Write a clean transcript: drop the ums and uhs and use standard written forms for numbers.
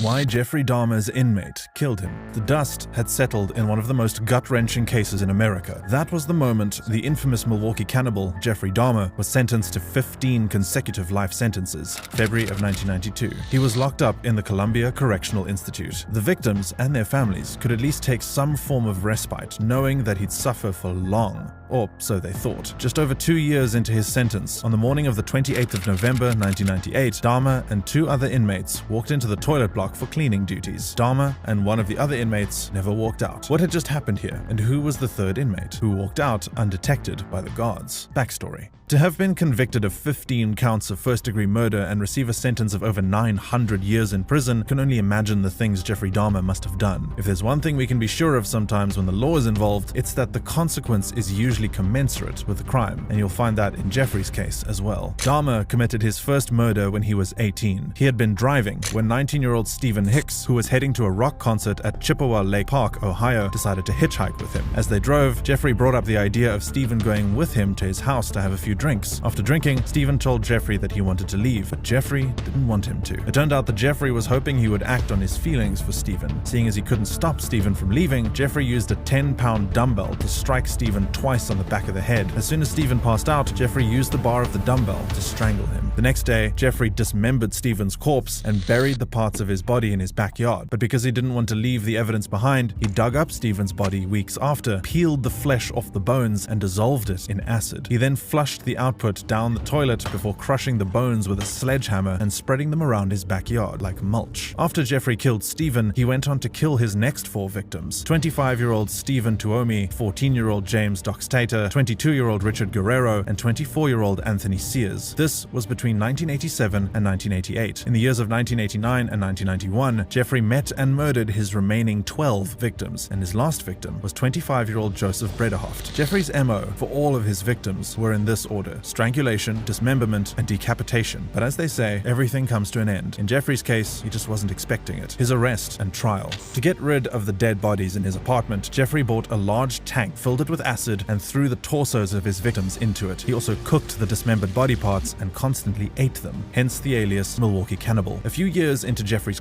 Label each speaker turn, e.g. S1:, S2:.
S1: Why Jeffrey Dahmer's inmate killed him. The dust had settled in one of the most gut-wrenching cases in America. That was the moment the infamous Milwaukee cannibal Jeffrey Dahmer was sentenced to 15 consecutive life sentences, February of 1992. He was locked up in the Columbia Correctional Institute. The victims and their families could at least take some form of respite, knowing that he'd suffer for long. Or so they thought. Just over 2 years into his sentence, on the morning of the 28th of November 1998, Dahmer and 2 other inmates walked into the toilet block for cleaning duties. Dahmer and one of the other inmates never walked out. What had just happened here, and who was the third inmate, who walked out undetected by the guards? Backstory. To have been convicted of 15 counts of first-degree murder and receive a sentence of over 900 years in prison, can only imagine the things Jeffrey Dahmer must have done. If there's one thing we can be sure of sometimes when the law is involved, it's that the consequence is usually commensurate with the crime, and you'll find that in Jeffrey's case as well. Dahmer committed his first murder when he was 18. He had been driving when 19-year-old Stephen Hicks, who was heading to a rock concert at Chippewa Lake Park, Ohio, decided to hitchhike with him. As they drove, Jeffrey brought up the idea of Stephen going with him to his house to have a few drinks. After drinking, Stephen told Jeffrey that he wanted to leave, but Jeffrey didn't want him to. It turned out that Jeffrey was hoping he would act on his feelings for Stephen. Seeing as he couldn't stop Stephen from leaving, Jeffrey used a 10-pound dumbbell to strike Stephen twice on the back of the head. As soon as Stephen passed out, Jeffrey used the bar of the dumbbell to strangle him. The next day, Jeffrey dismembered Stephen's corpse and buried the parts of his body in his backyard. But because he didn't want to leave the evidence behind, he dug up Stephen's body weeks after, peeled the flesh off the bones, and dissolved it in acid. He then flushed the output down the toilet before crushing the bones with a sledgehammer and spreading them around his backyard like mulch. After Jeffrey killed Stephen, he went on to kill his next 4 victims: 25-year-old Stephen Tuomi, 14-year-old James Doxtator, 22-year-old Richard Guerrero, and 24-year-old Anthony Sears. This was between 1987 and 1988. In the years of 1989 and 1991, Jeffrey met and murdered his remaining 12 victims, and his last victim was 25-year-old Joseph Brederhoft. Jeffrey's MO for all of his victims were in this order: strangulation, dismemberment, and decapitation. But as they say, everything comes to an end. In Jeffrey's case, he just wasn't expecting it. His arrest and trial. To get rid of the dead bodies in his apartment, Jeffrey bought a large tank, filled it with acid, and threw the torsos of his victims into it. He also cooked the dismembered body parts and constantly ate them, hence the alias Milwaukee Cannibal. A few years into Jeffrey's